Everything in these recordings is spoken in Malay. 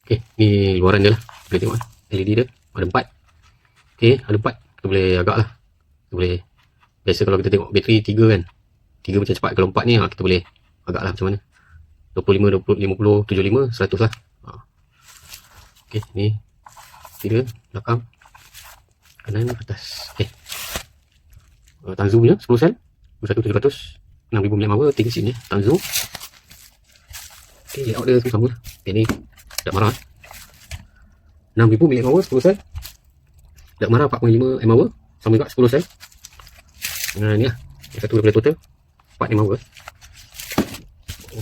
Okey, ni luaran dia lah. Boleh tengok LED dia ada 4. Okey, ada 4. Kita boleh agak lah. Kita boleh, biasa kalau kita tengok bateri 3 kan. 3 macam cepat. Kalau 4 ni kita boleh agak lah macam mana. 25, 20, 50, 75, 100 lah. Okey, ni kira belakang, kanan, atas. Okey. Tanzu punya 10 sel. 1700, 6000 mAh, 3 sim ni. Tanzu. Okey, layout dia sama lah. Okey, ni tak marah. 6000 mAh 10 sel. Tak marah 4.5 mAh, sama juga 10 sel. Ni lah. Yang satu daripada total 4 mAh.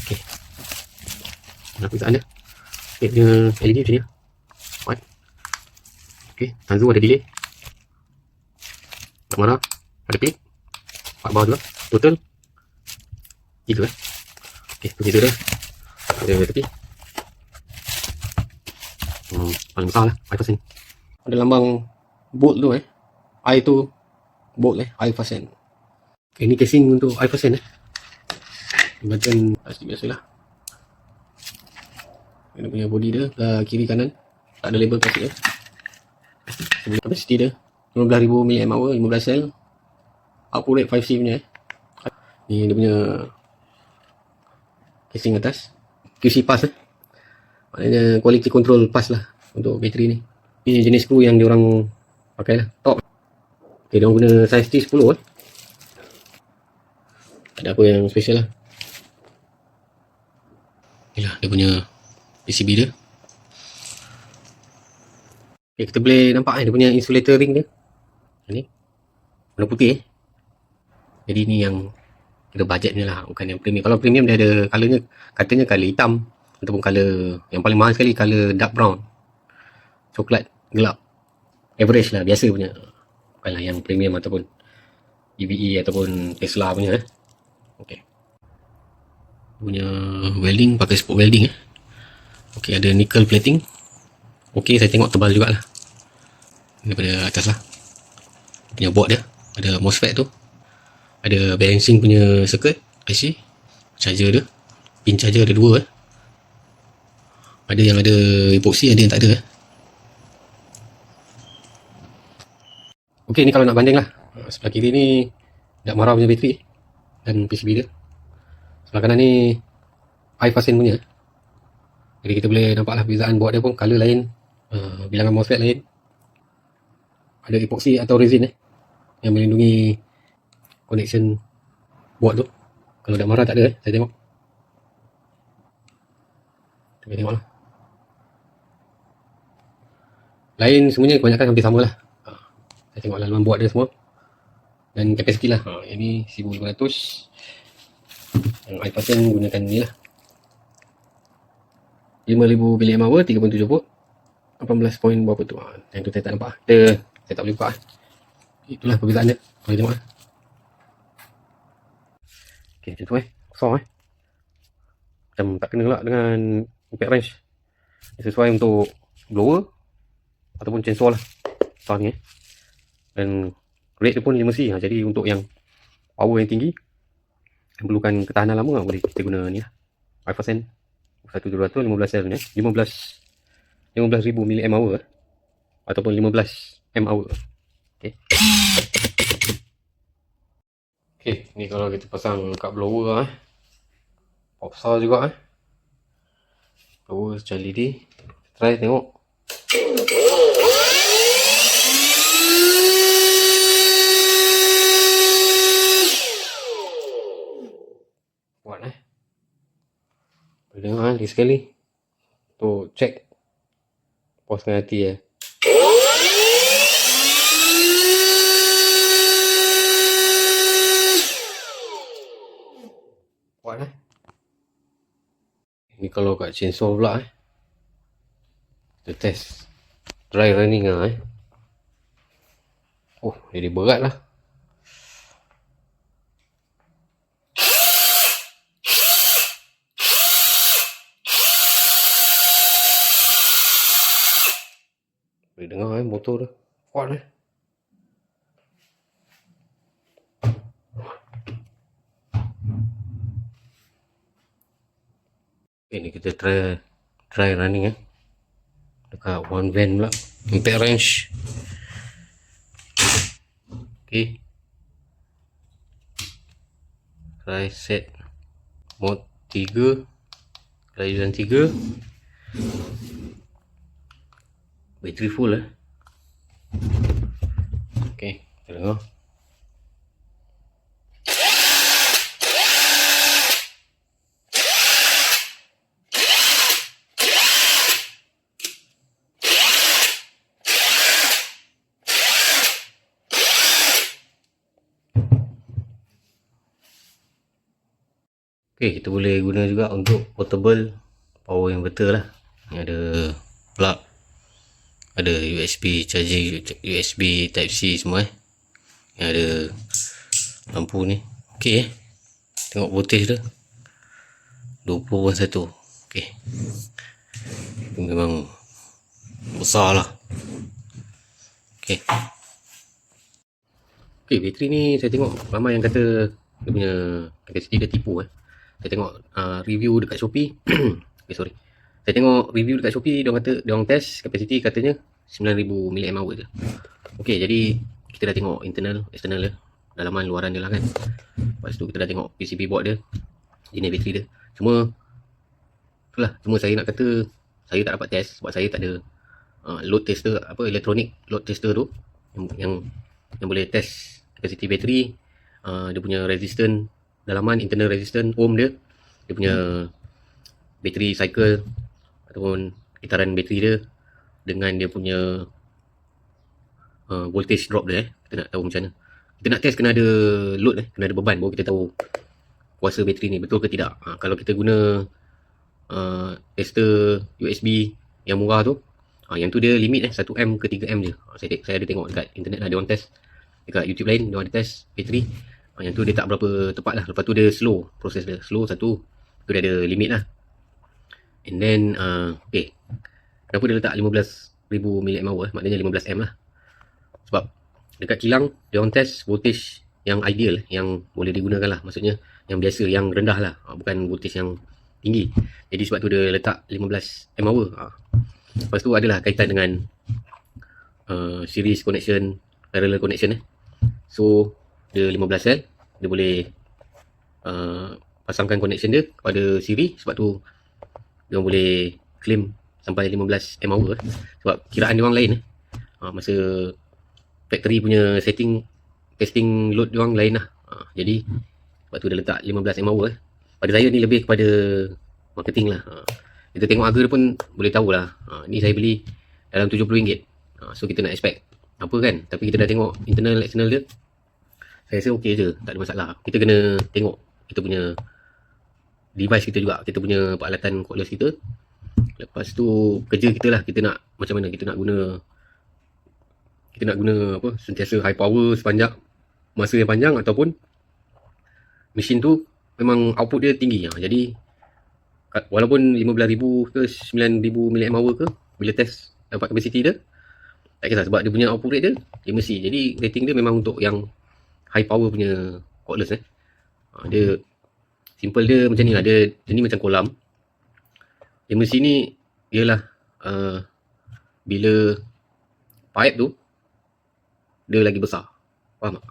Okey. Nak perbezaan dia. Okey, dia LED macam ni. White. Okey, Tanzu ada delay. Tak marah. Ada plate. 4 bar juga. Total 3 eh. Okey, tu beza dia. Ada tepi. Paling besar lah, 5%. Ada lambang bolt tu I tu bolt I fasten. Okay, ni casing untuk I fasten bagian plastik biasa lah. Dia punya body dia kiri kanan tak ada label plastik capacity dia 15,000 mAh, 15 sel. Output rate 5C punya ni dia punya casing atas. QC pass maknanya quality control pass lah untuk bateri ni. Ini jenis skru yang diorang pakai lah, top. Okay, diorang guna size T10 ada apa yang special lah. Inilah dia punya PCB dia. Okay, kita boleh nampak dia punya insulator ring dia ni warna putih jadi ni yang kita budget ni lah, bukan yang premium. Kalau premium dia ada colournya, katanya colour hitam ataupun colour yang paling mahal sekali colour dark brown, coklat gelap, average lah, biasa punya, bukanlah yang premium ataupun EVE ataupun Tesla punya okey. Punya welding pakai spot welding okey, ada nickel plating. Okey, saya tengok tebal jugalah daripada atas lah. Punya board dia ada MOSFET tu, ada balancing punya circuit IC, charger dia, pin charger ada 2 ada yang ada epoxy, ada yang tak ada Okey, ni kalau nak banding lah, sebelah kiri ni dak marah punya bateri dan PCB dia, sebelah kanan ni I fasten punya. Jadi kita boleh nampak lah perbezaan board dia pun, color lain, bilangan MOSFET lain, ada epoxy atau resin yang melindungi connection board tu. Kalau dak marah tak ada saya tengok. Kita tengok lah. Lain semuanya kebanyakan hampir sama lah. Saya tengok laluan board dia semua dan kapasiti lah. Yang ni 1500, yang I fasten gunakan ni lah 5,000 mAh, 3.7 volt, 18 point berapa tu. Yang tu saya tak nampak, saya tak boleh buka. Itulah perbezaan dia, boleh tengok ok, macam tu kosong macam tak kena lah dengan impact wrench. Sesuai untuk blower ataupun chainsaw lah besar ni dan rate dia pun 5C. Jadi untuk yang power yang tinggi, yang perlukan ketahanan lama, boleh kita guna ni lah, 5% 1700, 15 sel ni 15,000 mAh ataupun 15 mAh. ok, ni kalau kita pasang kat blower besar juga blower macam LED. Try tengok. Buat boleh tengok lagi sekali tu, check puaskan hati buat ni kalau kat chainsaw pula kita test dry running jadi berat lah. Boleh dengar motor dia kuat ni kita try running dekat one van pula, impact range. Okay, try set mode 3, kelajuan 3, bateri full Okay, kita dengar. Okay, kita boleh guna juga untuk portable power inverter lah. Ni ada plug, ada USB charging, USB type C semua Ni ada lampu ni. Okay, tengok voltage dia 20.1. Okay, memang besar lah. Okay, bateri ni saya tengok ramai yang kata dia punya capacity dia tipu Saya tengok review dekat Shopee. Saya tengok review dekat Shopee, dia kata dia orang test capacity katanya 9000 mAh je. Okey, jadi kita dah tengok internal, external dia, dalaman luaran dia lah kan. Lepas tu kita dah tengok PCB board dia, jenis bateri dia. Cuma saya nak kata saya tak dapat test sebab saya tak ada load tester, electronic load tester tu yang boleh test capacity bateri, dia punya resistance dalaman, internal resistance, ohm dia punya bateri cycle ataupun getaran bateri dia dengan dia punya voltage drop dia kita nak tahu macam mana. Kita nak test kena ada load kena ada beban baru kita tahu kuasa bateri ni betul ke tidak. Kalau kita guna tester USB yang murah tu, yang tu dia limit 1M ke 3M je. Saya ada tengok dekat internet lah, dia orang test dekat YouTube lain, dia orang test bateri. Yang tu dia tak berapa tepat lah. Lepas tu dia slow, proses dia slow satu, tu dia ada limit lah. And then okay, kenapa dia letak 15,000 mAh maknanya 15M lah. Sebab dekat kilang dia orang test voltage yang ideal, yang boleh digunakan lah, maksudnya yang biasa, yang rendah lah, bukan voltage yang tinggi. Jadi sebab tu dia letak 15 mAh. Lepas tu adalah kaitan dengan series connection, parallel connection So dia 15 sel, dia boleh pasangkan connection dia pada siri. Sebab tu dia boleh claim sampai 15 mAh sebab kiraan dia orang lain masa factory punya setting testing load dia orang lain lah. Jadi sebab tu dia letak 15 mAh pada saya ni lebih kepada marketing lah. Kita tengok harga dia pun boleh tahulah. Ni saya beli dalam RM70. So kita nak expect apa kan, tapi kita dah tengok internal external dia, saya rasa okey je, tak ada masalah. Kita kena tengok kita punya device kita juga, kita punya peralatan cordless kita. Lepas tu kerja kita lah, kita nak macam mana, kita nak guna apa, sentiasa high power sepanjang masa yang panjang, ataupun mesin tu memang output dia tinggi. Jadi walaupun 15,000 ke 9,000 mAh ke, bila test dapat capacity dia tak kisah, sebab dia punya output rate dia mesti. Jadi rating dia memang untuk yang high power punya cordless dia simple dia macam ni lah. Dia ni macam kolam. Yang mesin ni ialah bila pipe tu dia lagi besar, faham tak?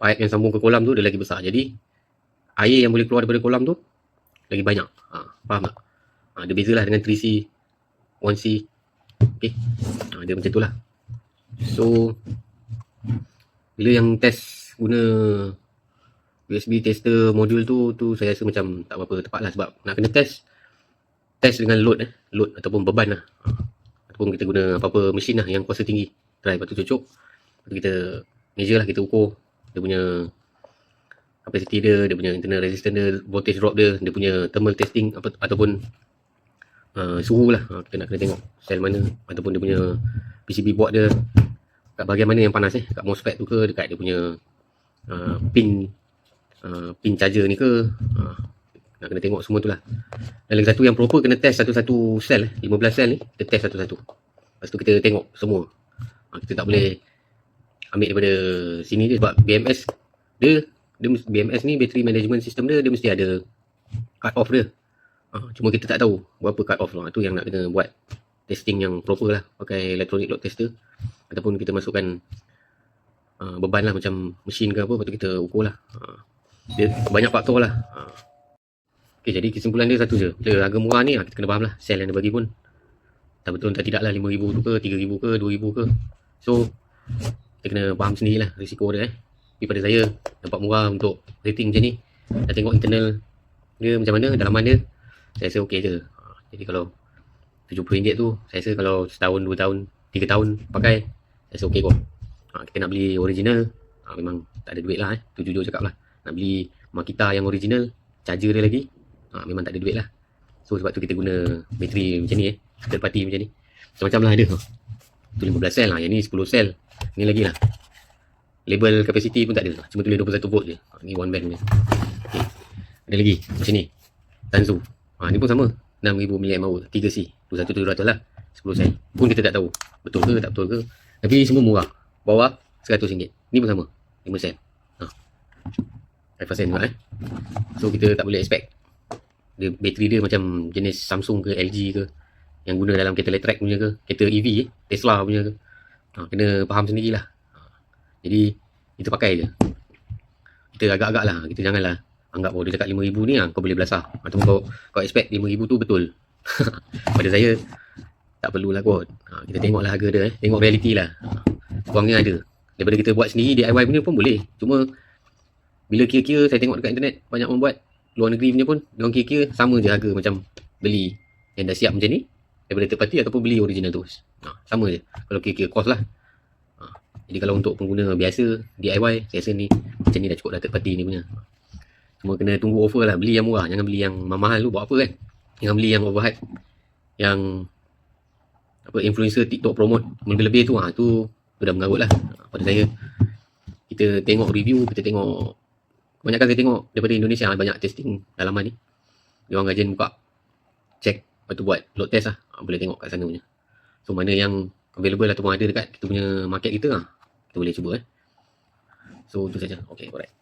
Pipe yang sambung ke kolam tu dia lagi besar, jadi air yang boleh keluar daripada kolam tu lagi banyak. Faham tak? Dia bezalah dengan 3C 1C. Okay, dia macam tu lah. So bila yang test guna USB tester modul tu saya rasa macam tak berapa tepat lah, sebab nak kena test dengan load ataupun beban lah, ataupun kita guna apa-apa mesin lah yang kuasa tinggi, try, lepas tu cucuk, lepas tu kita measure lah, kita ukur dia punya capacity dia punya internal resistance dia, voltage drop dia punya thermal testing ataupun suhu lah. Kita nak kena tengok sel mana ataupun dia punya PCB board dia kat bahagian mana yang panas kat MOSFET tu ke, dekat dia punya pin charger ni ke, nak kena tengok semua tu lah. Dan lagi satu yang proper, kena test satu-satu sel 15 sel ni kita test satu-satu, lepas tu kita tengok semua. Kita tak boleh ambil daripada sini je, sebab BMS BMS ni battery management system dia mesti ada cut off dia. Cuma kita tak tahu berapa cut off lah, tu yang nak kena buat testing yang proper lah, pakai electronic load tester, ataupun kita masukkan beban lah macam mesin ke apa, lepas tu kita ukur lah. Dia banyak faktor lah. Okay, jadi kesimpulan dia satu je, bila harga murah ni kita kena faham lah sell yang dia bagi pun tak betul tak tidak lah, 5,000 tu ke, 3,000 ke, 2,000 ke. So kita kena faham sendiri lah risiko dia. Tapi pada saya nampak murah untuk rating macam ni. Dah tengok internal dia macam mana, dalaman dia, saya rasa okey je. Jadi kalau RM70 tu, saya rasa kalau setahun, 2 tahun, 3 tahun pakai, saya rasa okey kot. Kita nak beli original, memang tak ada duit lah. Tu jujur cakap lah. Nak beli Makita yang original, charger dia lagi, memang tak ada duit lah. So sebab tu kita guna bateri macam ni, third party macam ni. Macam-macam lah ada. Tu 15 sel lah, yang ni 10 sel. Ni lagi lah. Label capacity pun tak ada, cuma tulis 21 volt je. Ni one band ni. Okay. Ada lagi macam ni, Tanzu. Ni pun sama, 6,000 mAh, 3C, 21,700 lah, 10 sel. Pun kita tak tahu betul ke tak betul ke, tapi semua murah. Bawah RM100. Ni pun sama, 5 sel. 5% juga So kita tak boleh expect dia, bateri dia macam jenis Samsung ke LG ke, yang guna dalam kereta elektrik punya ke, kereta EV Tesla punya ke. Kena faham sendirilah. Jadi kita pakai je, kita agak-agak lah, kita janganlah anggap dia cakap 5,000 ni kau boleh belasah, ataupun kau expect 5,000 tu betul. Pada saya tak perlulah kot. Kita tengoklah harga dia, tengok reality lah. Kurangnya ada, daripada kita buat sendiri DIY punya pun boleh. Cuma bila kira-kira saya tengok dekat internet, banyak orang buat luar negeri punya pun, diorang kira-kira sama je harga macam beli yang dah siap macam ni daripada third party, ataupun beli original terus. Sama je kalau kira-kira cost lah. Jadi kalau untuk pengguna biasa DIY, saya rasa ni macam ni dah cukup dah, third party ni punya. Cuma kena tunggu offer lah, beli yang murah, jangan beli yang mahal tu buat apa kan. Jangan beli yang overhype, yang apa influencer TikTok promote lebih-lebih tu, tu dah mengarut lah. Pada saya, kita tengok review, kita tengok, kebanyakan saya tengok daripada Indonesia, banyak testing dalaman ni, diorang rajin buka, check, lepas tu buat load test lah. Boleh tengok kat sana punya. So mana yang available ataupun ada dekat kita punya market kita, kita boleh cuba. So tu saja. Okay, alright.